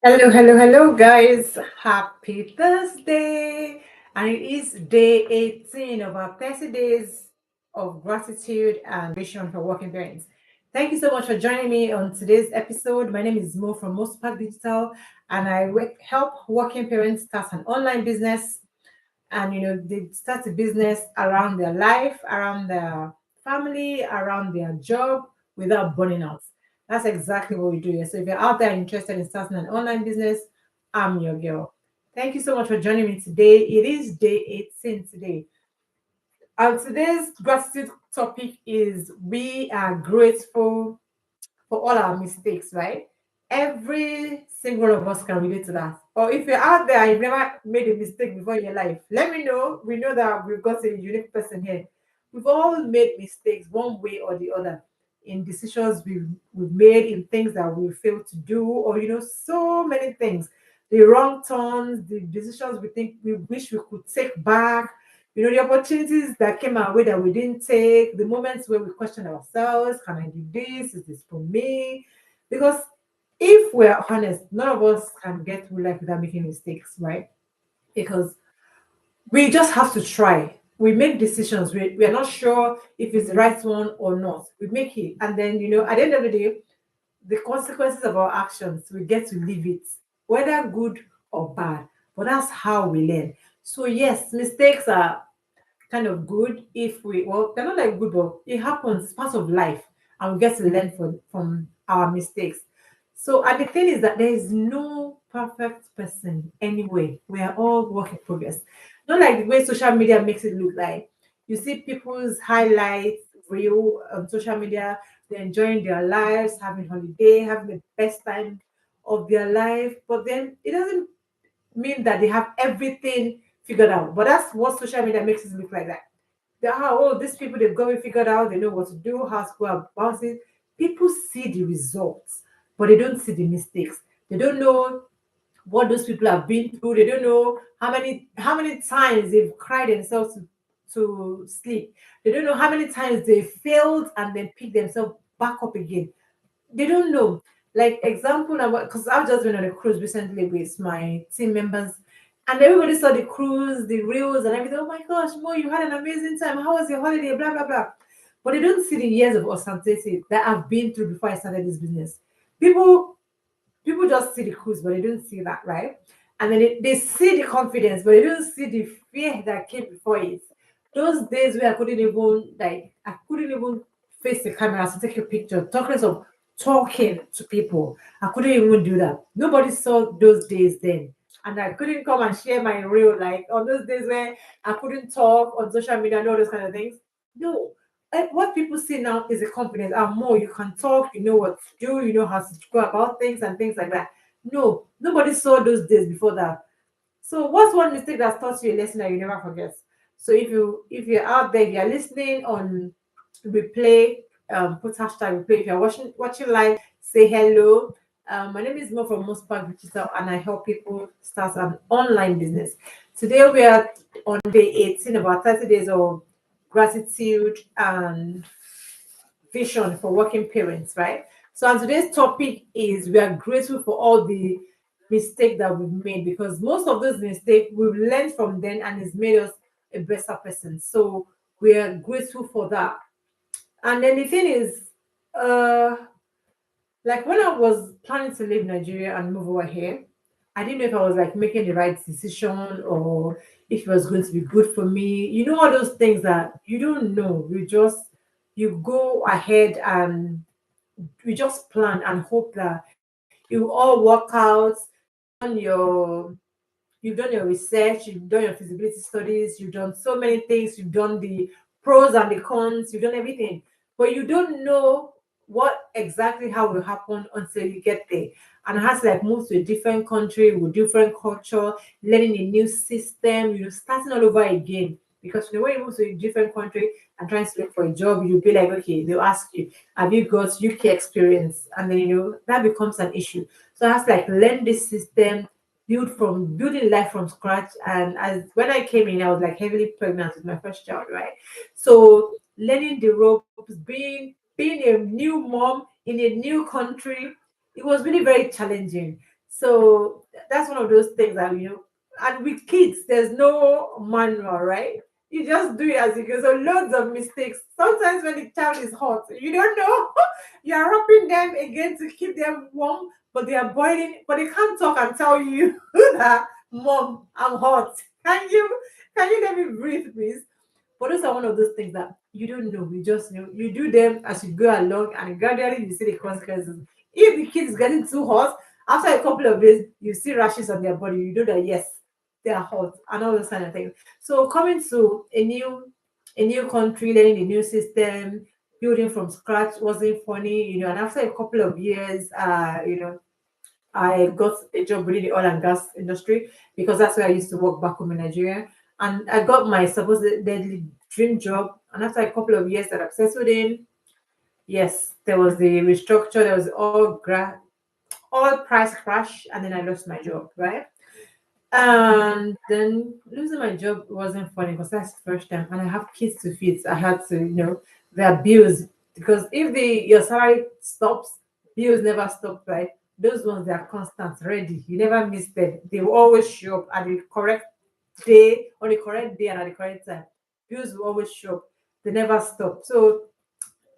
Hello, guys. Happy Thursday. And it is day 18 of our 30 days of gratitude and vision for working parents. Thank you so much for joining me on today's episode. My name is Mo from Mostpark Digital, and help working parents start an online business. And they start a business around their life, around their family, around their job without burning out. That's exactly what we do here. So if you're out there interested in starting an online business, I'm your girl. Thank you so much for joining me today. It is day 18 today. And today's gratitude topic is we are grateful for all our mistakes, right? Every single one of us can relate to that. Or if you're out there and you've never made a mistake before in your life, let me know. We know that we've got a unique person here. We've all made mistakes one way or the other in decisions we've made, in things that we failed to do, or so many things. The wrong turns, the decisions we think we wish we could take back, the opportunities that came our way that we didn't take, the moments where we question ourselves, can I do this? Is this for me? Because if we're honest, none of us can get through life without making mistakes, right? Because we just have to try. We make decisions. We are not sure if it's the right one or not. We make it. And then, at the end of the day, the consequences of our actions, we get to live it, whether good or bad. But that's how we learn. So, yes, mistakes are kind of good if they're not like good, but it happens, it's part of life, and we get to learn from our mistakes. So, and the thing is that there is no perfect person anyway. We are all work in progress. Not like the way social media makes it look like. You see people's highlights reel on social media, they're enjoying their lives, having holiday, having the best time of their life, but then it doesn't mean that they have everything figured out. But that's what social media makes it look like that. They are, oh, these people, they've got it figured out, they know what to do, how to go about it. People see the results, but they don't see the mistakes. They don't know what those people have been through. They don't know how many times they've cried themselves to sleep. They don't know how many times they failed and then picked themselves back up again. They don't know. Like example now, because I've just been on a cruise recently with my team members, and everybody saw the cruise, the reels, and everything. Oh my gosh, Mo, you had an amazing time. How was your holiday? Blah blah blah. But they don't see the years of authenticity that I've been through before I started this business. People people just see the cruise, but they don't see that, right? And then they see the confidence, but they don't see the fear that came before it. Those days where I couldn't even face the camera to take a picture, talking of talking to people. I couldn't even do that. Nobody saw those days then. And I couldn't come and share my real like on those days where I couldn't talk on social media and all those kind of things. No, what people see now is a confidence. And more, you can talk, you know what to do, you know how to go about things and things like that. No, nobody saw those days before that. So what's one mistake that's taught you a lesson that you never forget? So if you're out there, if you're listening on replay, put hashtag replay. If you're watching live, say hello. My name is Mo from Most Park Digital, and I help people start an online business. Today we are on day 18 of our 30 days of gratitude and vision for working parents, right? So, and today's topic is we are grateful for all the mistakes that we've made because most of those mistakes we've learned from them and it's made us a better person. So, we are grateful for that. And then the thing is, uh, like when I was planning to leave Nigeria and move over here, I didn't know if I was like making the right decision or if it was going to be good for me. You know, all those things that you don't know. You go ahead and we just plan and hope that it will all work out. Done your you've done your research, you've done your feasibility studies, you've done so many things, you've done the pros and the cons, you've done everything, but you don't know what exactly how will happen until you get there. And it has to like move to a different country with different culture, learning a new system, starting all over again. Because when you move to a different country and trying to look for a job, you'll be like, okay, they'll ask you, have you got UK experience? And then that becomes an issue. So I have to like learn this system, building life from scratch. And as when I came in, I was like heavily pregnant with my first child, right? So learning the ropes, being a new mom in a new country, it was really very challenging. So that's one of those things that and with kids, there's no manual, right? You just do it as you go. So loads of mistakes. Sometimes when the child is hot, you don't know. You are wrapping them again to keep them warm, but they are boiling, but they can't talk and tell you that mom, I'm hot. Can you let me breathe, please? But those are one of those things that you don't know. You just know. You do them as you go along, and gradually you see the consequences. If the kid is getting too hot, after a couple of days, you see rashes on their body. You know that yes, they are hot, and all those kind of things. So coming to a new country, learning a new system, building from scratch wasn't funny, and after a couple of years, I got a job within the oil and gas industry because that's where I used to work back home in Nigeria. And I got my supposed deadly dream job. And after a couple of years that I've settled in, yes, there was the restructure, there was all price crash, and then I lost my job, right? And then losing my job wasn't funny because that's the first time, and I have kids to feed. So I had to, their bills, because if the your salary stops, bills never stop, right? Those ones they are constant, ready. You never miss them. They will always show up at the correct day, on the correct day, and at the correct time. Bills will always show up. They never stop. So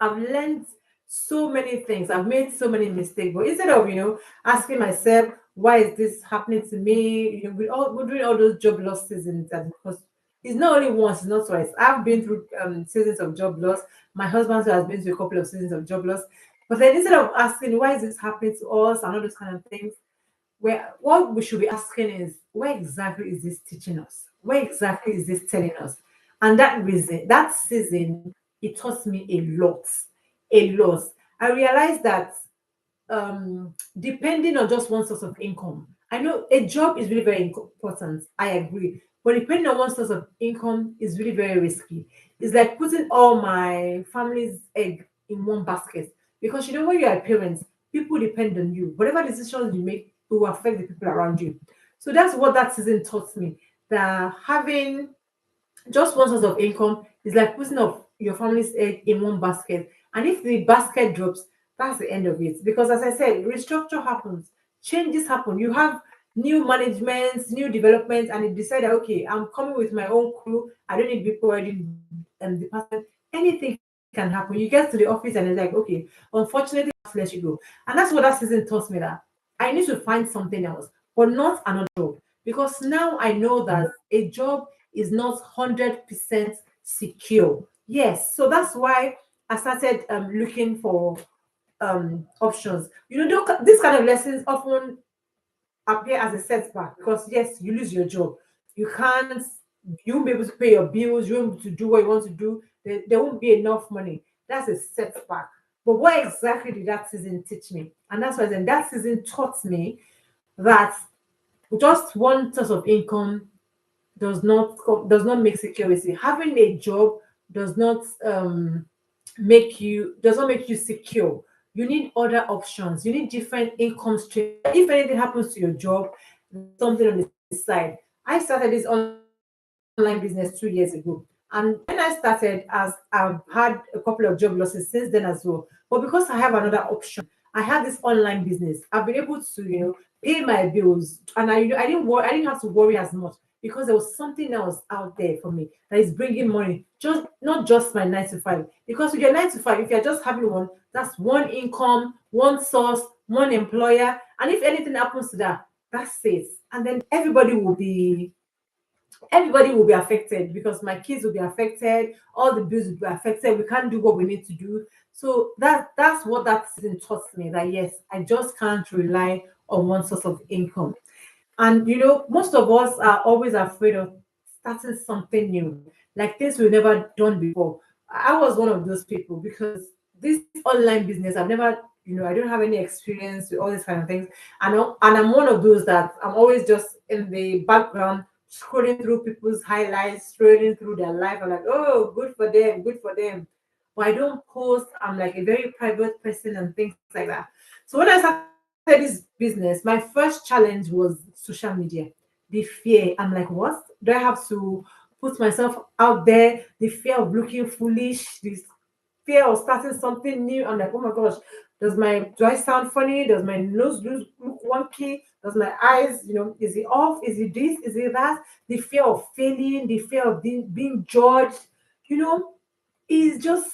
I've learned so many things. I've made so many mistakes. But instead of, asking myself, why is this happening to me? We're doing all those job loss seasons, and because it's not only once, it's not twice. I've been through seasons of job loss. My husband has been through a couple of seasons of job loss. But then instead of asking why is this happening to us and all those kind of things, where what we should be asking is where exactly is this teaching us? Where exactly is this telling us? And that season, it taught me a lot, a lot. I realized that depending on just one source of income, I know a job is really very important. I agree, but depending on one source of income is really very risky. It's like putting all my family's egg in one basket, because when you are a parent, people depend on you. Whatever decisions you make will affect the people around you. So that's what that season taught me. That having just one source of income is like putting up your family's egg in one basket. And if the basket drops, that's the end of it. Because as I said, restructure happens, changes happen. You have new management, new development, and you decide that okay, I'm coming with my own crew. I don't need people already department. Anything can happen. You get to the office and it's like, okay, unfortunately, I have to let you go. And that's what that season taught me, that I need to find something else, but not another job. Because now I know that a job is not 100% secure. Yes, so that's why I started looking for options. These kind of lessons often appear as a setback because yes, you lose your job. You won't be able to pay your bills, you won't be able to do what you want to do. There won't be enough money. That's a setback. But what exactly did that season teach me? And that's why then that season taught me that just one source of income does not make security. Having a job does not make you secure. You need other options. You need different income streams. If anything happens to your job, something on the side. I started this online business 2 years ago. And when I started, as I've had a couple of job losses since then as well. But because I have another option, I have this online business. I've been able to, pay my bills, and I didn't have to worry as much because there was something else out there for me that is bringing money. Just not just my 9 to 5. Because with your 9 to 5, if you're just having one, that's one income, one source, one employer, and if anything happens to that, that's it. And then everybody will be affected because my kids will be affected, all the bills will be affected. We can't do what we need to do. So that's what that season taught me, that yes, I just can't rely on one source of income. And most of us are always afraid of starting something new, like things we've never done before. I was one of those people because this online business, I've never, I don't have any experience with all these kind of things. And I'm one of those that I'm always just in the background scrolling through people's highlights, scrolling through their life. I'm like, oh, good for them, good for them. But I don't post. I'm like a very private person and things like that. So when I started this business, my first challenge was social media. The fear. I'm like, what? Do I have to put myself out there? The fear of looking foolish, this fear of starting something new. I'm like, oh my gosh, do I sound funny? Does my nose look wonky? Does my eyes, is it off? Is it this? Is it that? The fear of failing, the fear of being judged, you know, is just,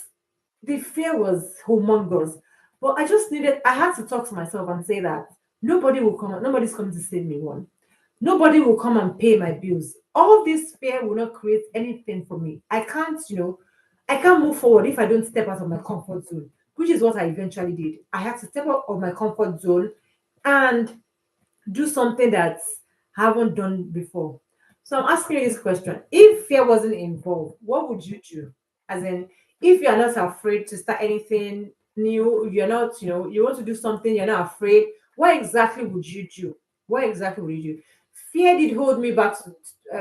the fear was humongous. But I had to talk to myself and say that nobody's coming to save me. One, nobody will come and pay my bills. All this fear will not create anything for me. I can't move forward if I don't step out of my comfort zone, which is what I eventually did. I had to step out of my comfort zone and do something that I haven't done before. So I'm asking you this question. If fear wasn't involved, what would you do? As in, if you're not afraid to start anything new, you're not, you want to do something, you're not afraid, what exactly would you do? What exactly would you do? Fear did hold me back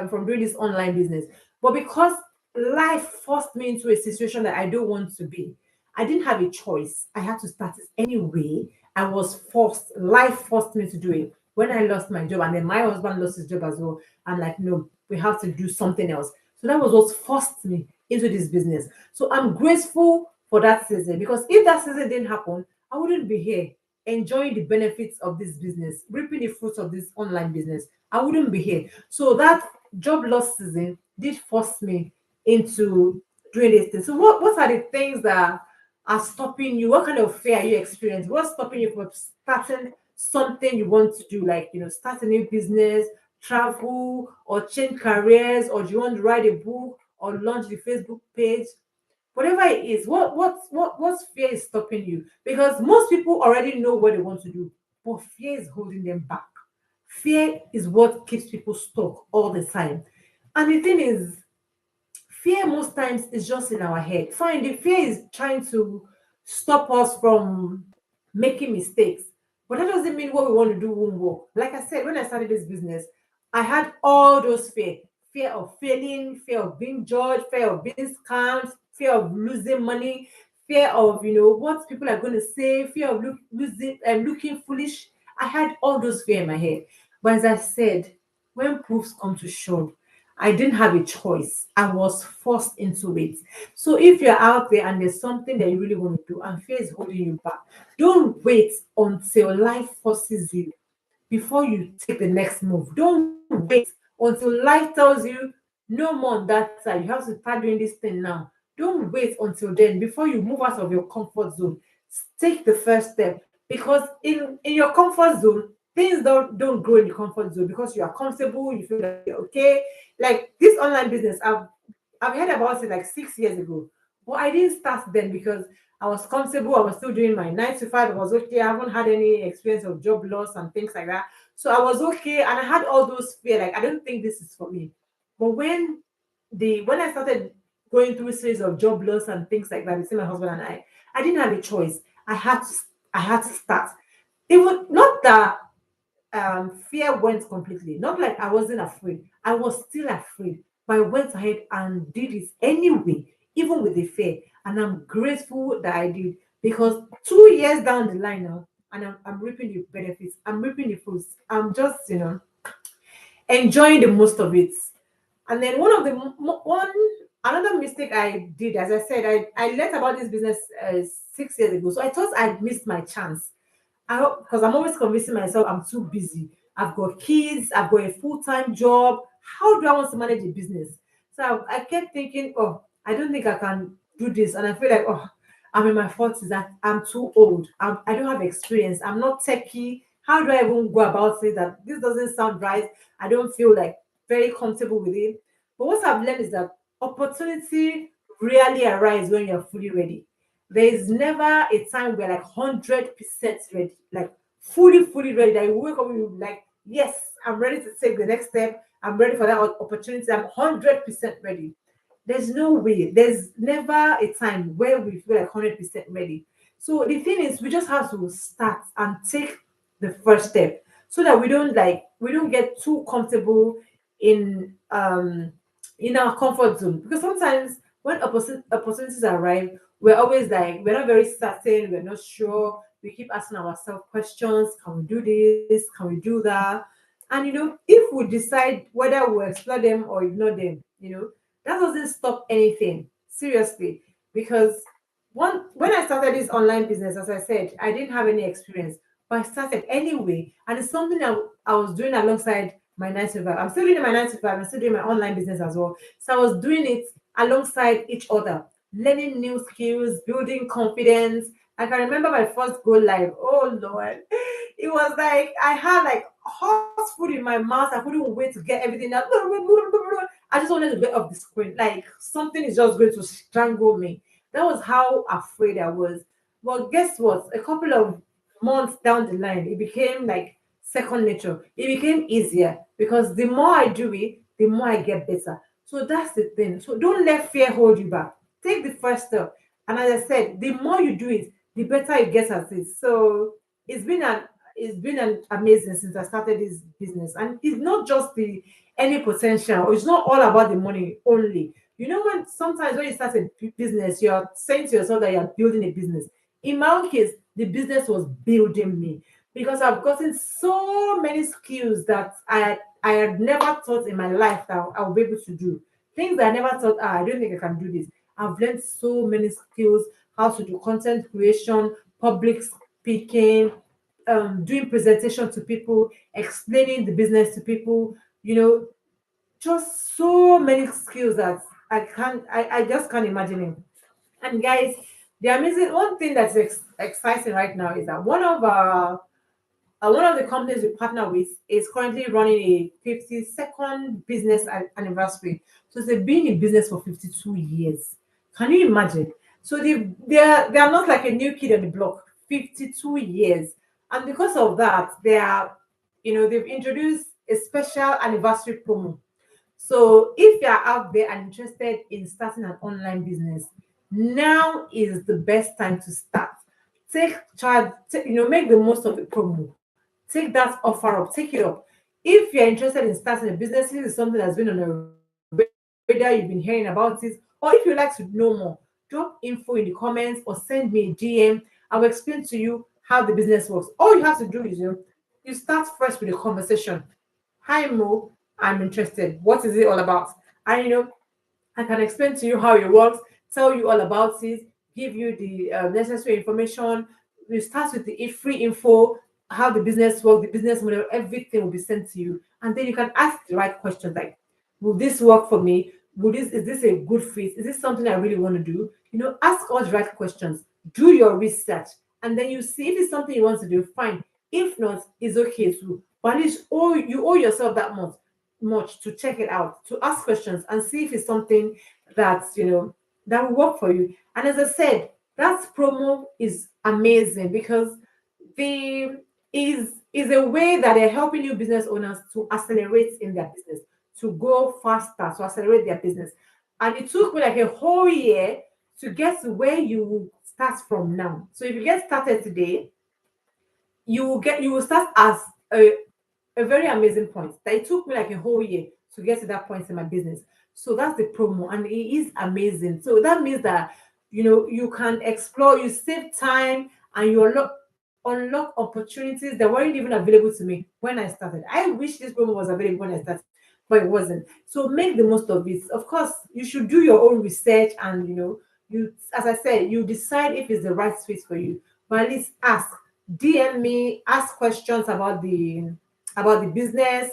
from doing this online business. But because life forced me into a situation that I don't want to be, I didn't have a choice. I had to start it anyway. I was forced, life forced me to do it. When I lost my job and then my husband lost his job as well, I'm like, no, we have to do something else. So that was what forced me into this business. So I'm grateful for that season, because if that season didn't happen, I wouldn't be here enjoying the benefits of this business, reaping the fruits of this online business. I wouldn't be here. So that job loss season did force me into doing this thing. So what are the things that are stopping you? What kind of fear are you experiencing? What's stopping you from starting something you want to do, like start a new business, travel, or change careers, or do you want to write a book or launch the Facebook page? Whatever it is, what fear is stopping you? Because most people already know what they want to do, but fear is holding them back. Fear is what keeps people stuck all the time. And the thing is, fear most times is just in our head. Fine, the fear is trying to stop us from making mistakes, but that doesn't mean what we want to do won't work. Like I said, when I started this business, I had all those fear of failing, fear of being judged, fear of being scammed, fear of losing money, fear of what people are going to say, fear of losing and looking foolish. I had all those fear in my head. But as I said, when proofs come to show, I didn't have a choice. I was forced into it. So if you're out there and there's something that you really want to do and fear is holding you back, don't wait until life forces you before you take the next move. Don't wait until life tells you no more on that side. You have to start doing this thing now. Don't wait until then before you move out of your comfort zone. Take the first step, because in your comfort zone, things don't grow in the comfort zone because you are comfortable, you feel like you're okay. Like this online business, I've heard about it like 6 years ago, but I didn't start then because I was comfortable. I was still doing my 9 to 5. I was okay. I haven't had any experience of job loss and things like that. So I was okay. And I had all those fear. Like, I don't think this is for me. But when I started going through a series of job loss and things like that between my husband and I didn't have a choice. I had to start. It was not that fear went completely. Not like I wasn't afraid. I was still afraid, but I went ahead and did it anyway, even with the fear. And I'm grateful that I did, because 2 years down the line now, and I'm reaping the benefits. I'm reaping the fruits. I'm just enjoying the most of it. And then one another mistake I did, as I said, I learned about this business 6 years ago. So I thought I'd missed my chance. I hope, because I'm always convincing myself I'm too busy. I've got kids, I've got a full-time job. How do I want to manage a business? So I kept thinking, oh, I don't think I can do this. And I feel like, oh, I'm in my 40s, that I'm too old. I don't have experience. I'm not techie. How do I even go about it? That this doesn't sound right. I don't feel like very comfortable with it. But what I've learned is that opportunity rarely arrives when you're fully ready. There is never a time where like 100% ready, like fully ready. That you wake up and you like, yes, I'm ready to take the next step. I'm ready for that opportunity. I'm 100% ready. There's no way. There's never a time where we feel like 100% ready. So the thing is, we just have to start and take the first step, so that we don't get too comfortable in um in our comfort zone. Because sometimes when opportunities arrive, we're always like, we're not very certain, we're not sure. We keep asking ourselves questions: can we do this? Can we do that? And if we decide whether we'll explore them or ignore them, that doesn't stop anything. Seriously. Because when I started this online business, as I said, I didn't have any experience. but I started anyway. And it's something that I was doing alongside my 9 to 5. I'm still doing my 9 to 5, I'm still doing my online business as well. So I was doing it alongside each other, learning new skills, building confidence. I can remember my first go live. Oh Lord. It was like I had like hot food in my mouth. I couldn't wait to get everything out. I just wanted to get off the screen. Like something is just going to strangle me. That was how afraid I was. Well, guess what? A couple of months down the line, it became like second nature. It became easier because the more I do it, the more I get better. So that's the thing. So don't let fear hold you back. Take the first step. And as I said, the more you do it, the better you get at it. So it's been an it's been an amazing since I started this business. And it's not just the any potential. It's not all about the money only. You know, when sometimes when you start a business, you're saying to yourself that you're building a business. In my own case, the business was building me because I've gotten so many skills that I had never thought in my life that I would be able to do. Things that I never thought, I don't think I can do this. I've learned so many skills, how to do content creation, public speaking, doing presentation to people, explaining the business to people, you know, just so many skills that I just can't imagine it. And guys, the amazing one thing that's exciting right now is that one of the companies we partner with is currently running a 52nd business anniversary. So they've been in business for 52 years. Can you imagine? So they are not like a new kid on the block. 52 years, and because of that, they've introduced a special anniversary promo. So if you are out there and interested in starting an online business, now is the best time to start. Take charge, make the most of the promo. Take that offer up, take it up. If you're interested in starting a business, this is something that's been on a radar, you've been hearing about it, or if you'd like to know more, drop info in the comments or send me a DM. I will explain to you how the business works. All you have to do is you start first with a conversation. Hi Mo, I'm interested. What is it all about? And I can explain to you how it works, tell you all about it, give you the necessary information. We start with the free info, how the business works, the business model, everything will be sent to you. And then you can ask the right questions like, will this work for me? Is this a good fit? Is this something I really want to do? Ask all the right questions, do your research, and then you see if it's something you want to do, fine. If not, it's okay too. But at least you owe yourself that much to check it out, to ask questions and see if it's something that will work for you. And as I said, that promo is amazing because the is a way that they're helping new business owners to accelerate in their business, to go faster, to accelerate their business. And it took me like a whole year to get to where you will start from now. So if you get started today, you will start as a very amazing point that it took me like a whole year to get to that point in my business. So that's the promo, and it is amazing. So that means that you can explore, you save time, and you unlock opportunities that weren't even available to me when I started. I wish this promo was available when I started, but it wasn't. So make the most of it. Of course, you should do your own research, and as I said, you decide if it's the right fit for you. But at least ask, DM me, ask questions about the business,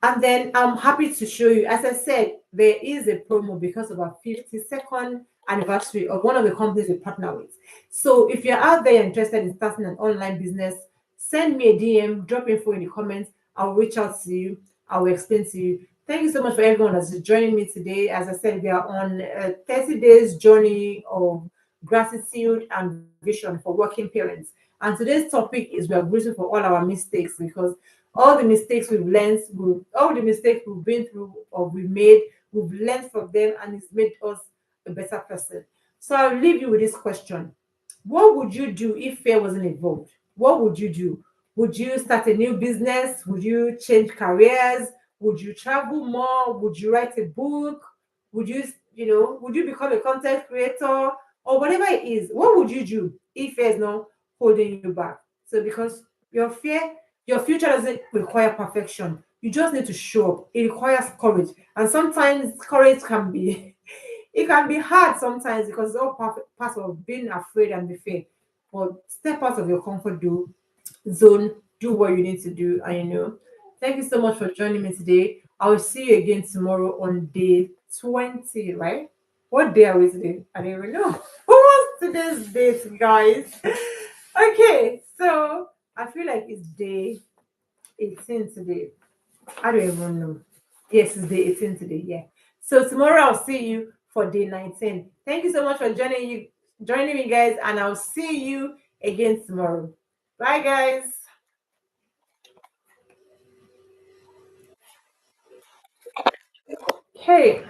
and then I'm happy to show you. As I said, there is a promo because of our 52nd anniversary of one of the companies we partner with. So if you're out there interested in starting an online business, send me a DM, drop info in the comments. I'll reach out to you. I will explain to you. Thank you so much for everyone that's joining me today. As I said, we are on a 30 days journey of gratitude and vision for working parents. And today's topic is we are grateful for all our mistakes because all the mistakes we've learned, all the mistakes we've been through or we've made, we've learned from them and it's made us a better person. So I'll leave you with this question. What would you do if fear wasn't involved? What would you do? Would you start a new business? Would you change careers? Would you travel more? Would you write a book? Would you become a content creator or whatever it is? What would you do if fear is not holding you back? So because your future doesn't require perfection. You just need to show up. It requires courage. And sometimes courage can be it can be hard sometimes because it's all part of being afraid and be fear. But step out of your comfort zone, zone, do what you need to do, and thank you so much for joining me today. I'll see you again tomorrow on day 20, right? What day are we today? I don't even know. What's today's date, guys? Okay, so I feel like it's day 18 today. I don't even know. Yes, it's day 18 today. Yeah. So tomorrow I'll see you for day 19. Thank you so much for joining me, guys, and I'll see you again tomorrow. Bye, guys. Hey.